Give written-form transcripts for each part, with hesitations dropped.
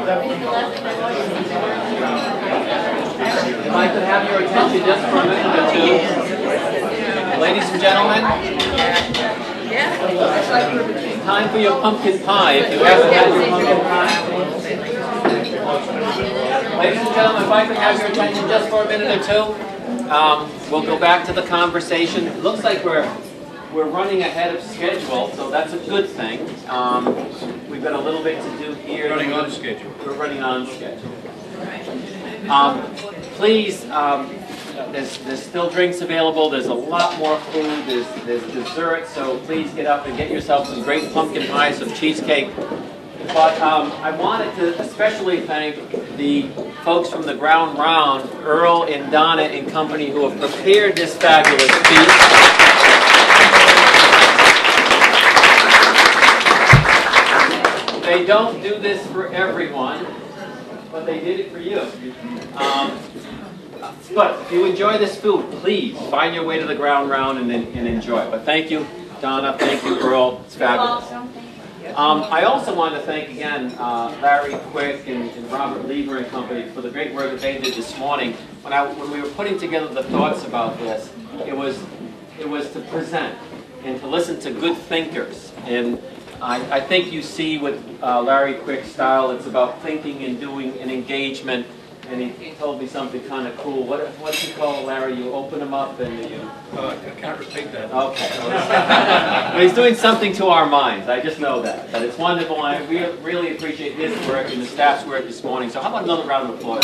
If I could have your attention just for a minute or two. Ladies and gentlemen, it's time for your pumpkin pie. If you haven't had your pumpkin pie. Ladies and gentlemen, if I could have your attention just for a minute or two. We'll go back to the conversation. It looks like we're running ahead of schedule, so that's a good thing. We've got a little bit to do here. We're running on schedule. We're running on schedule. Please, there's still drinks available. There's a lot more food. There's dessert, so please get up and get yourself some great pumpkin pie, some cheesecake. But I wanted to especially thank the folks from the Ground Round, Earl and Donna and company, who have prepared this fabulous feast. They don't do this for everyone, but they did it for you. But if you enjoy this food, please find your way to the Ground Round and enjoy it. But thank you, Donna. Thank you, Earl. It's fabulous. I also want to thank again Larry Quick and Robert Lieber and company for the great work that they did this morning. When we were putting together the thoughts about this, it was to present and to listen to good thinkers. And I think you see with Larry Quick's style, it's about thinking and doing and engagement. And he told me something kind of cool. What's he called, Larry? You open them up and you... I can't repeat that. Okay. But he's doing something to our minds. I just know that. But it's wonderful. And we really appreciate his work and the staff's work this morning. So how about another round of applause?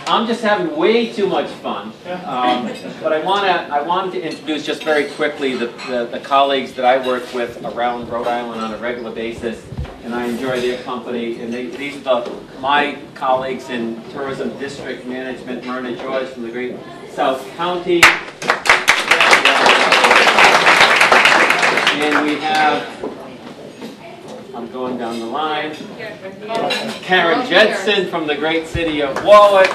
I'm just having way too much fun, but I wanted to introduce just very quickly the colleagues that I work with around Rhode Island on a regular basis, and I enjoy their company. And these are my colleagues in Tourism District Management, Myrna George from the great South County, and we have, I'm going down the line, Karen Jensen from the great city of Warwick.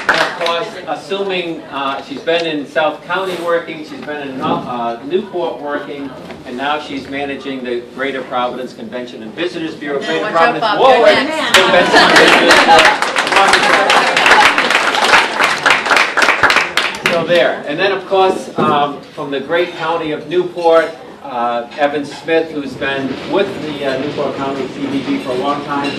And of course, assuming she's been in South County working, she's been in Newport working, and now she's managing the Greater Providence Convention and Visitors Bureau. Greater Providence Warwick Convention and Visitors Bureau. So there. And then, of course, from the great county of Newport, Evan Smith, who's been with the Newport County CVB for a long time.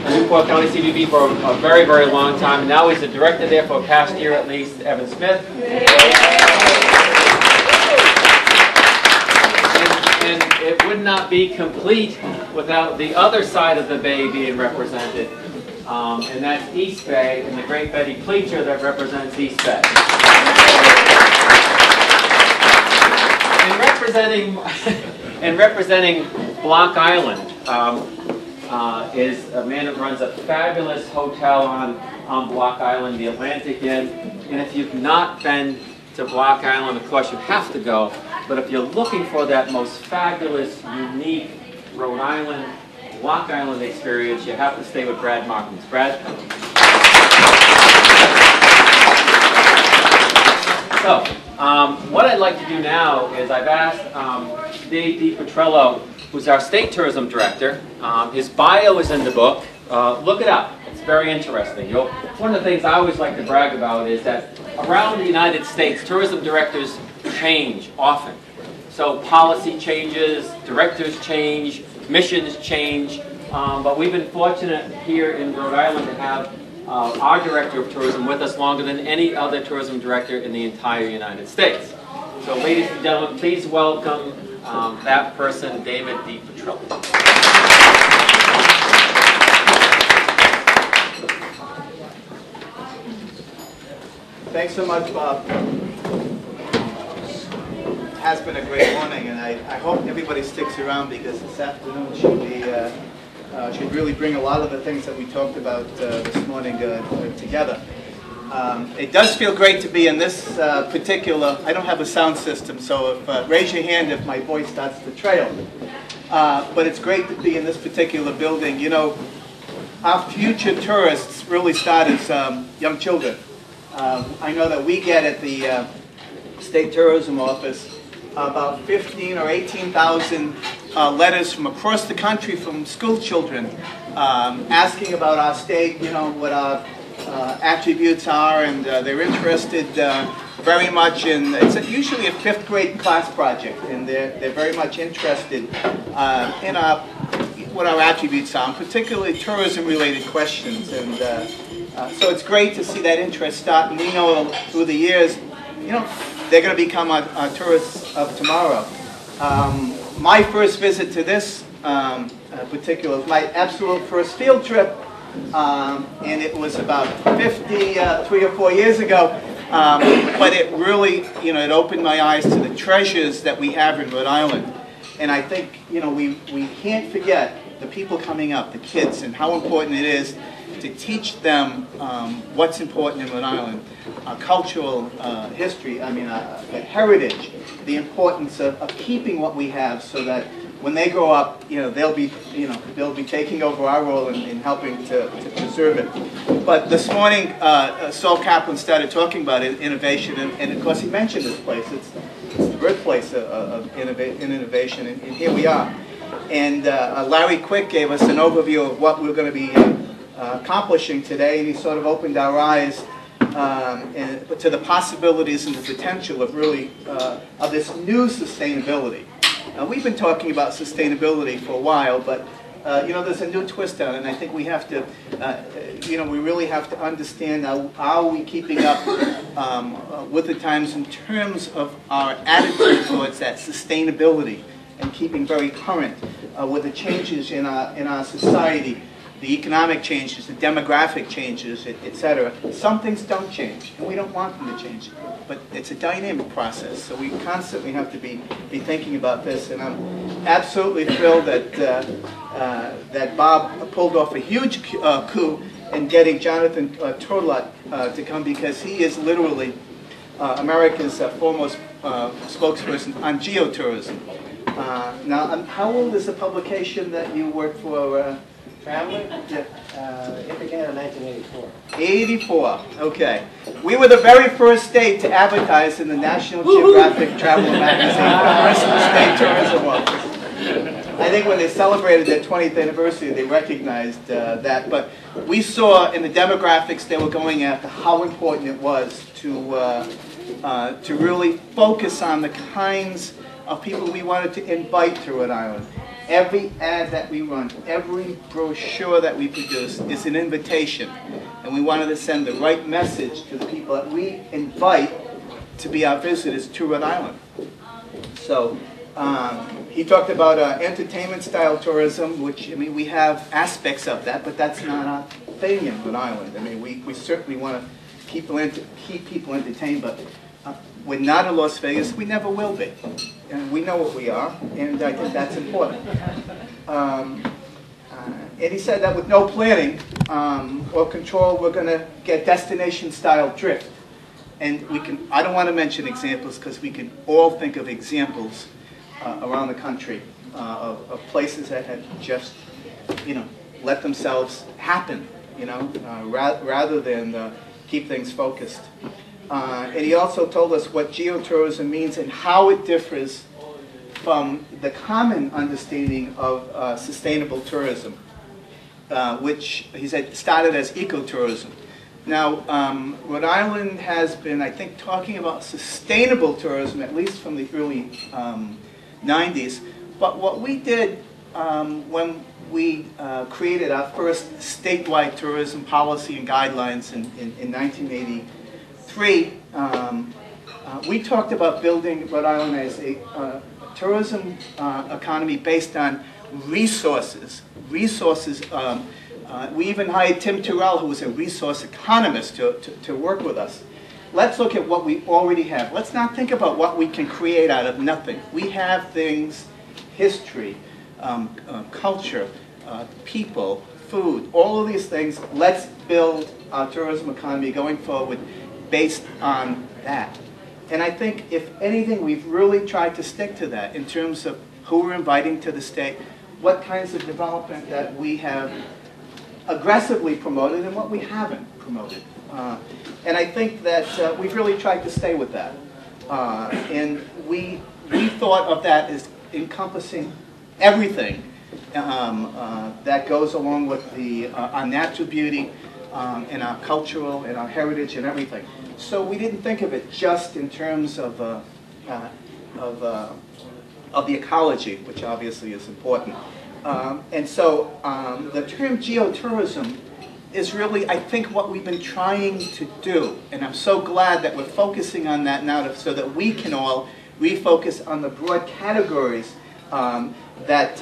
Newport County CVB for a very, very long time. And now he's the director there for a past year at least, Evan Smith. And it would not be complete without the other side of the bay being represented. And that's East Bay, and the great Betty Pleacher that represents East Bay. And representing Block Island is a man that runs a fabulous hotel on Block Island, the Atlantic Inn. And if you've not been to Block Island, of course you have to go. But if you're looking for that most fabulous, unique Rhode Island, Block Island experience, you have to stay with Brad Martins. Brad? So, what I'd like to do now is I've asked Dave DiPetrello, who's our state tourism director. His bio is in the book. Look it up. It's very interesting. One of the things I always like to brag about is that around the United States, tourism directors change often. So policy changes, directors change, missions change, but we've been fortunate here in Rhode Island to have our director of tourism with us longer than any other tourism director in the entire United States. So ladies and gentlemen, please welcome that person, David DiPetrello. Thanks so much, Bob. It has been a great morning, and I hope everybody sticks around because this afternoon should really bring a lot of the things that we talked about this morning together. It does feel great to be in this particular, I don't have a sound system, so raise your hand if my voice starts to trail. But it's great to be in this particular building. You know, our future tourists really start as young children. I know that we get at the State Tourism Office about 15 or 18,000 letters from across the country from school children asking about our state, you know, what our attributes are, and they're interested very much in, it's usually a 5th grade class project, and they're very much interested in what our attributes are, particularly tourism-related questions. And so it's great to see that interest start, and we know through the years, you know, they're going to become our tourists of tomorrow. My first visit to this particular was my absolute first field trip, and it was about 3 or 4 years ago. But it really, you know, it opened my eyes to the treasures that we have in Rhode Island. And I think, you know, we can't forget the people coming up, the kids, and how important it is to teach them what's important in Rhode Island, cultural history, I mean, heritage, the importance of keeping what we have, so that when they grow up, you know, they'll be taking over our role in helping to preserve it. But this morning, Saul Kaplan started talking about innovation, and of course he mentioned this place. It's the birthplace of innovation, and here we are. And Larry Quick gave us an overview of what we're going to be accomplishing today, and he sort of opened our eyes to the possibilities and the potential of really of this new sustainability. We've been talking about sustainability for a while, but you know, there's a new twist on it, and I think we have to, you know, we really have to understand how are we keeping up with the times in terms of our attitude towards that sustainability, and keeping very current with the changes in our society, the economic changes, the demographic changes, etc. Some things don't change, and we don't want them to change. But it's a dynamic process, so we constantly have to be thinking about this. And I'm absolutely thrilled that that Bob pulled off a huge coup in getting Jonathan Turlot to come, because he is literally America's foremost spokesperson on geotourism. Now, how old is the publication that you work for? Family? Yeah. It began in 1984. 84, okay. We were the very first state to advertise in the National Geographic Traveler magazine, the first state tourism office. I think when they celebrated their 20th anniversary, they recognized that. But we saw in the demographics they were going after how important it was to really focus on the kinds of people we wanted to invite to Rhode Island. Every ad that we run, every brochure that we produce is an invitation. And we wanted to send the right message to the people that we invite to be our visitors to Rhode Island. So he talked about entertainment style tourism, which, I mean, we have aspects of that, but that's not our thing in Rhode Island. I mean, we certainly want to keep people entertained, but we're not in Las Vegas. We never will be. And we know what we are, and I think that's important. And he said that with no planning or control, we're going to get destination-style drift. And we can, I don't want to mention examples, because we can all think of examples around the country of places that have just, you know, let themselves happen, you know, rather than keep things focused. And he also told us what geotourism means and how it differs from the common understanding of sustainable tourism, which he said started as ecotourism. Now, Rhode Island has been, I think, talking about sustainable tourism, at least from the early 90s. But what we did when we created our first statewide tourism policy and guidelines in 1983, we talked about building Rhode Island as a tourism economy based on resources. We even hired Tim Terrell, who was a resource economist, to work with us. Let's look at what we already have. Let's not think about what we can create out of nothing. We have things, history, culture, people, food, all of these things. Let's build our tourism economy going forward based on that. And I think, if anything, we've really tried to stick to that in terms of who we're inviting to the state, what kinds of development that we have aggressively promoted and what we haven't promoted. And I think that we've really tried to stay with that. And we thought of that as encompassing everything that goes along with our natural beauty and our cultural and our heritage and everything. So we didn't think of it just in terms of the ecology, which obviously is important. And so the term geotourism is really, I think, what we've been trying to do. And I'm so glad that we're focusing on that now so that we can all refocus on the broad categories that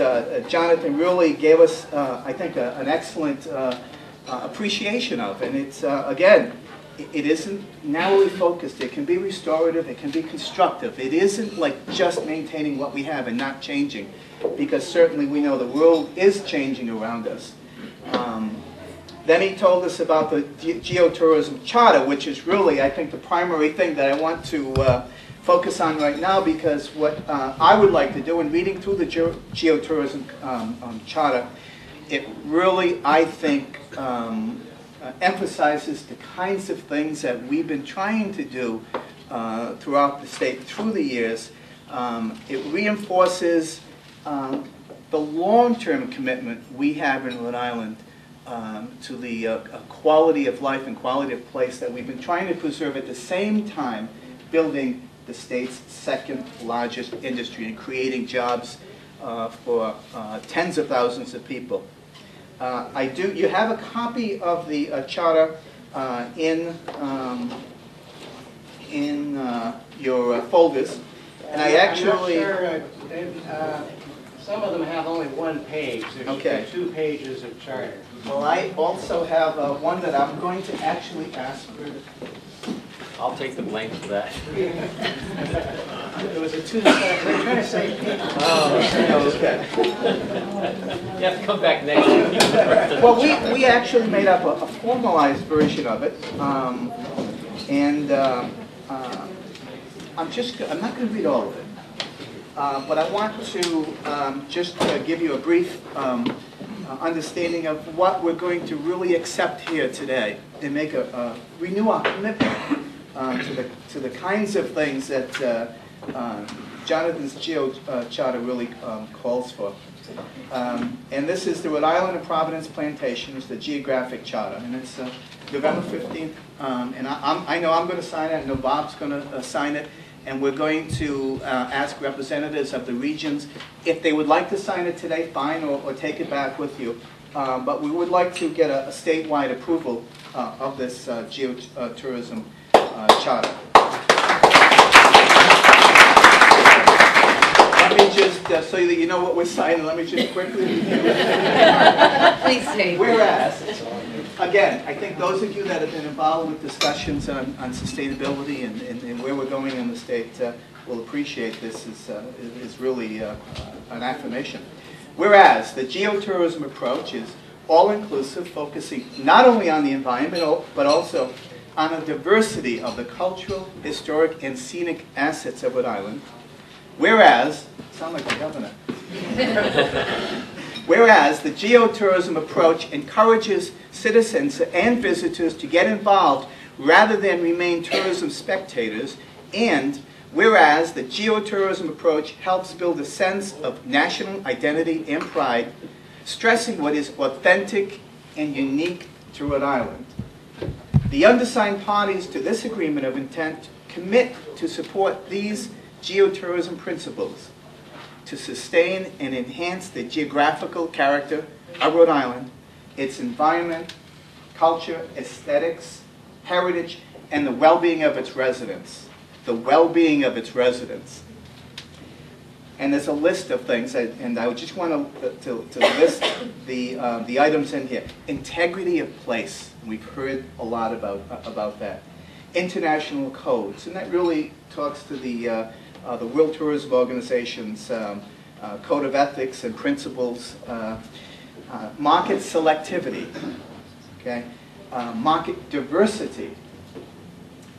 Jonathan really gave us, I think, an excellent appreciation of. And it's, again, it isn't narrowly focused. It can be restorative. It can be constructive. It isn't like just maintaining what we have and not changing, because certainly we know the world is changing around us. Then he told us about the Geotourism Charter, which is really, I think, the primary thing that I want to focus on right now, because what I would like to do in reading through the Geotourism Charter, it really, I think, emphasizes the kinds of things that we've been trying to do throughout the state through the years. It reinforces the long-term commitment we have in Rhode Island to the quality of life and quality of place that we've been trying to preserve, at the same time building the state's second largest industry and creating jobs for tens of thousands of people. You have a copy of the charter in your folders, and I actually... I'm not sure, some of them have only one page. There should be 2 pages of charter. Well, I also have one that I'm going to actually ask for. I'll take the blame for that. It was a 2 they're trying to say pages. Oh, okay. You have to come back next year. Well, we actually made up a formalized version of it, and I'm not going to read all of it, but I want to just give you a brief understanding of what we're going to really accept here today, and make renew our commitment to the kinds of things that Jonathan's Charter really calls for. And this is the Rhode Island and Providence Plantation. It's the Geographic Charter, and it's November 15th. And I know I'm going to sign it. I know Bob's going to sign it. And we're going to ask representatives of the regions if they would like to sign it today, fine, or take it back with you. But we would like to get a statewide approval of this geotourism charter. Let me just, so that you know what we're signing, let me just quickly review it. Please say. Whereas, again, I think those of you that have been involved with discussions on sustainability and where we're going in the state will appreciate this is really an affirmation. Whereas the geotourism approach is all-inclusive, focusing not only on the environment, but also on a diversity of the cultural, historic, and scenic assets of Rhode Island. Whereas, sound like the governor. Whereas the geotourism approach encourages citizens and visitors to get involved rather than remain tourism spectators, and whereas the geotourism approach helps build a sense of national identity and pride, stressing what is authentic and unique to Rhode Island. The undersigned parties to this agreement of intent commit to support these geotourism principles to sustain and enhance the geographical character of Rhode Island, its environment, culture, aesthetics, heritage, and the well-being of its residents. The well-being of its residents. And there's a list of things, and I just want to list the items in here. Integrity of place. We've heard a lot about that. International codes, and that really talks to the World Tourism Organization's Code of Ethics and Principles. Market selectivity, okay? Market diversity.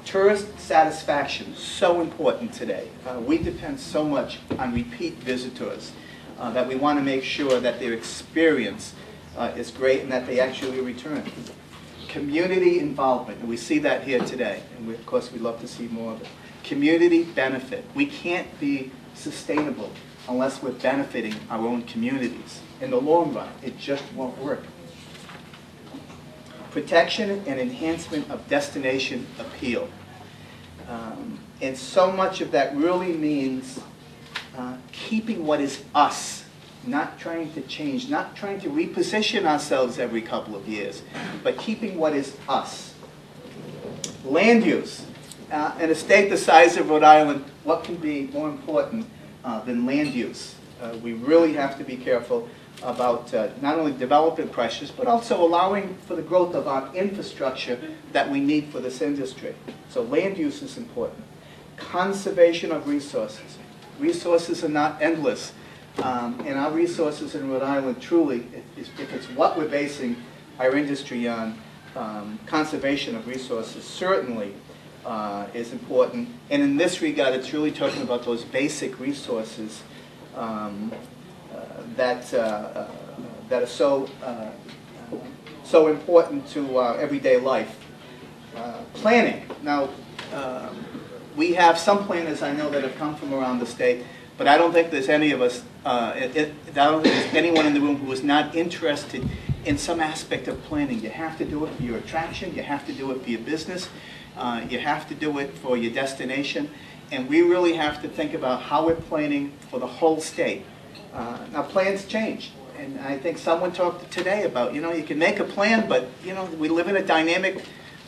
Tourist satisfaction, so important today. We depend so much on repeat visitors that we want to make sure that their experience is great and that they actually return. community involvement, and we see that here today, and of course we'd love to see more of it. Community benefit. We can't be sustainable unless we're benefiting our own communities. In the long run, it just won't work. Protection and enhancement of destination appeal. And so much of that really means keeping what is us, not trying to change, not trying to reposition ourselves every couple of years, but keeping what is us. Land use. In a state the size of Rhode Island, what can be more important than land use? We really have to be careful about not only developing pressures, but also allowing for the growth of our infrastructure that we need for this industry. So land use is important. Conservation of resources. Resources are not endless. And our resources in Rhode Island truly, if it's what we're basing our industry on, conservation of resources certainly is important. And in this regard, it's really talking about those basic resources that are so important to our everyday life. Planning. Now, we have some planners I know that have come from around the state, but I don't think there's any of us, I don't think there's anyone in the room who is not interested in some aspect of planning. You have to do it for your attraction, you have to do it for your business, you have to do it for your destination, and we really have to think about how we're planning for the whole state. Now plans change, and I think someone talked today about, you can make a plan, but we live in a dynamic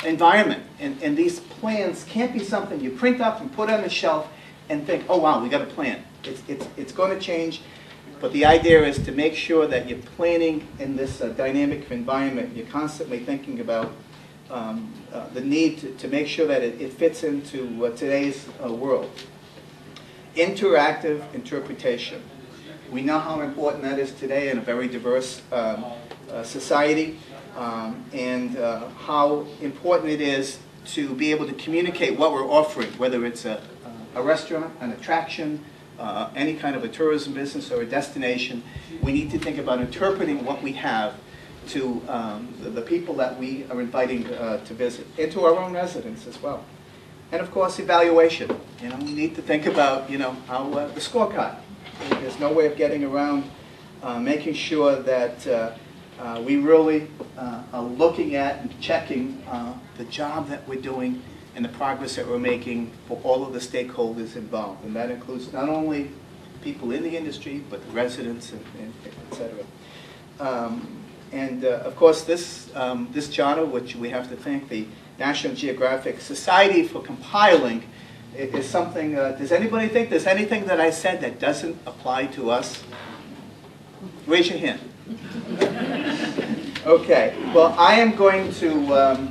environment, and these plans can't be something you print up and put on the shelf and think, oh wow, we got a plan. It's going to change, but the idea is to make sure that you're planning in this dynamic environment. You're constantly thinking about the need to make sure that it fits into today's world. Interactive interpretation. We know how important that is today in a very diverse society, and how important it is to be able to communicate what we're offering, whether it's a restaurant, an attraction, any kind of a tourism business or a destination. We need to think about interpreting what we have to the people that we are inviting to visit, and to our own residents as well. And of course, evaluation. We need to think about how the scorecard. There's no way of getting around making sure that we really are looking at and checking the job that we're doing and the progress that we're making for all of the stakeholders involved. And that includes not only people in the industry, but the residents, and et cetera. And of course, this journal, which we have to thank the National Geographic Society for compiling, is something, does anybody think there's anything that I said that doesn't apply to us? Raise your hand. Okay, well, I am going to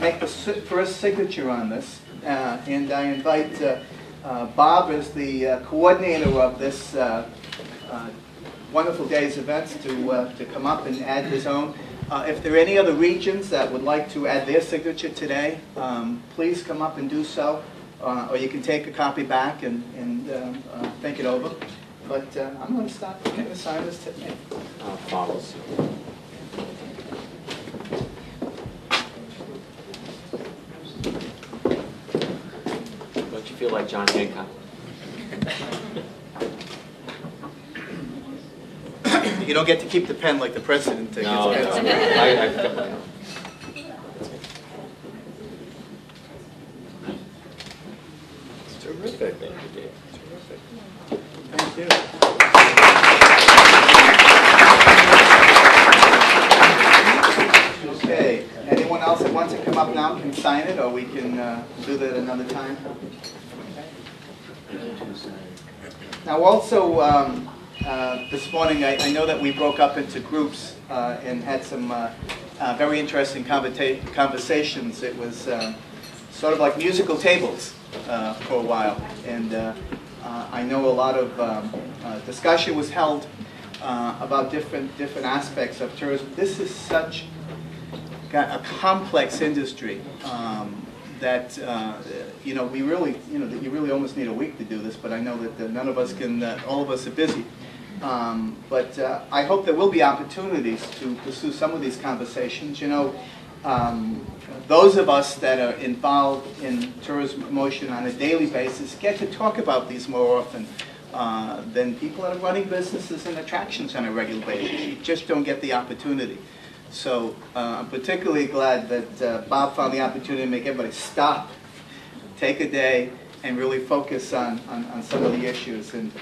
make the first signature on this, and I invite Bob as the coordinator of this wonderful day's events to come up and add his own. If there are any other regions that would like to add their signature today, please come up and do so, or you can take a copy back and think it over. But I'm going to start. I'm going to sign this today. Follows. Don't you feel like John Hancock? You don't get to keep the pen like the president. No, gets no. pens. I've got my own. Terrific. Thank you, Dave. Terrific. Thank you. Okay. Anyone else that wants to come up now can sign it, or we can do that another time. Okay. Now, also, this morning, I know that we broke up into groups and had some very interesting conversations. It was sort of like musical tables for a while, and I know a lot of discussion was held about different aspects of tourism. This is such a complex industry that we really, that you really almost need a week to do this. But I know that none of us can. All of us are busy. But I hope there will be opportunities to pursue some of these conversations. those of us that are involved in tourism promotion on a daily basis get to talk about these more often than people that are running businesses and attractions on a regular basis. You just don't get the opportunity. So I'm particularly glad that Bob found the opportunity to make everybody stop, take a day, and really focus on some of the issues. And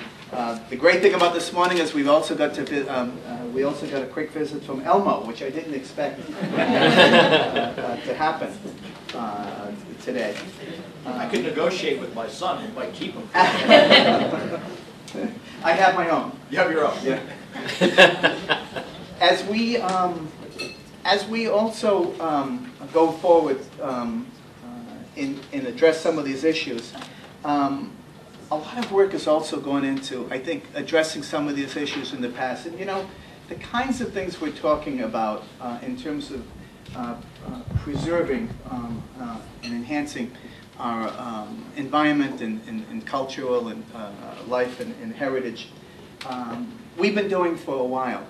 the great thing about this morning is we also got a quick visit from Elmo, which I didn't expect to happen today. I could negotiate with my son and might keep him. I have my own. You have your own. Yeah. As we also go forward and address some of these issues, a lot of work is also going into, I think, addressing some of these issues in the past. And you know, the kinds of things we're talking about in terms of preserving and enhancing our environment and cultural and life and heritage, we've been doing for a while.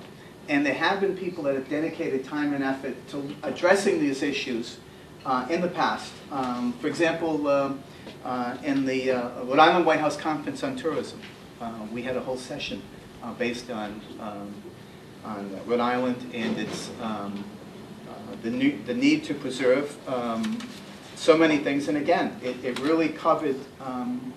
And there have been people that have dedicated time and effort to addressing these issues in the past. For example, in the Rhode Island White House Conference on Tourism, we had a whole session based on Rhode Island and its the need to preserve so many things. And again, it really covered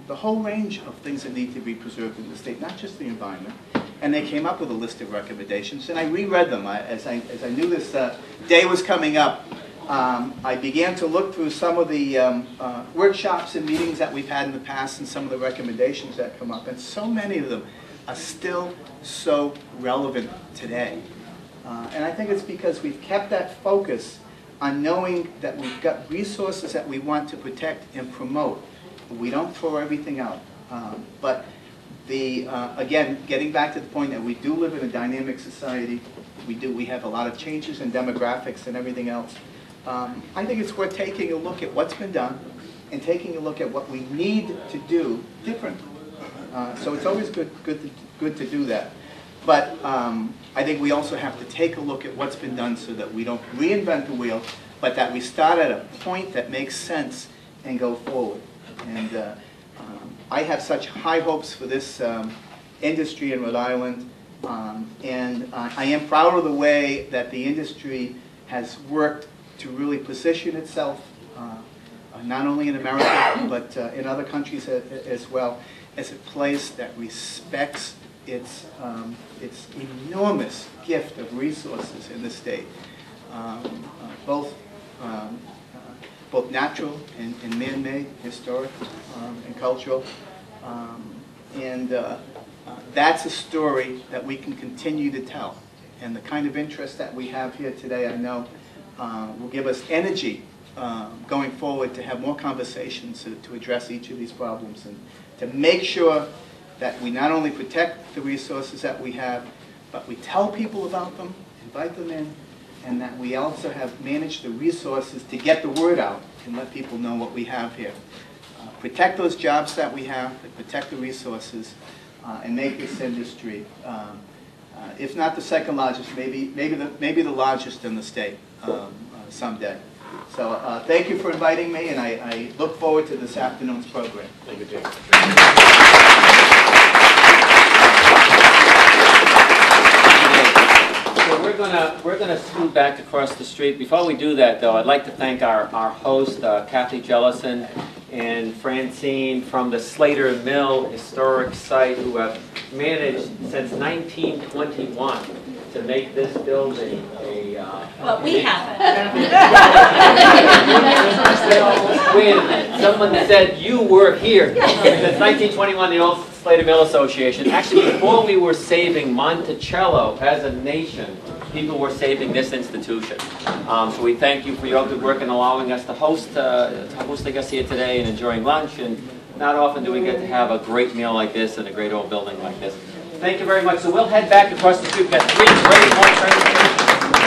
the whole range of things that need to be preserved in the state, not just the environment. And they came up with a list of recommendations, and I reread them. As I knew this day was coming up, I began to look through some of the workshops and meetings that we've had in the past and some of the recommendations that come up, and so many of them are still so relevant today. And I think it's because we've kept that focus on knowing that we've got resources that we want to protect and promote. We don't throw everything out. But again, getting back to the point that we do live in a dynamic society, we have a lot of changes in demographics and everything else. I think it's worth taking a look at what's been done and taking a look at what we need to do differently. So it's always good to do that. But I think we also have to take a look at what's been done so that we don't reinvent the wheel, but that we start at a point that makes sense and go forward. And I have such high hopes for this industry in Rhode Island, and I am proud of the way that the industry has worked to really position itself, not only in America, but in other countries as well, as a place that respects its enormous gift of resources in the state, both natural and man-made, historic and cultural. That's a story that we can continue to tell. And the kind of interest that we have here today, I know, will give us energy going forward to have more conversations to address each of these problems and to make sure that we not only protect the resources that we have, but we tell people about them, invite them in, and that we also have managed the resources to get the word out and let people know what we have here. Protect those jobs that we have, protect the resources, and make this industry, if not the second largest, maybe the largest in the state someday. So thank you for inviting me, and I look forward to this afternoon's program. Thank you, Jim. So we're gonna scoot back across the street. Before we do that, though, I'd like to thank our host, Kathy Jellison, and Francine from the Slater Mill Historic Site, who have managed since 1921 to make this building a... Well, we haven't. Wait a minute. Someone said you were here. Since 1921, the old Slater Mill Association. Actually, before we were saving Monticello as a nation, people were saving this institution. So we thank you for your good work in allowing us to hosting us here today and enjoying lunch. And not often do we get to have a great meal like this in a great old building like this. Thank you very much. So we'll head back across the street. We've got 3 great presentations.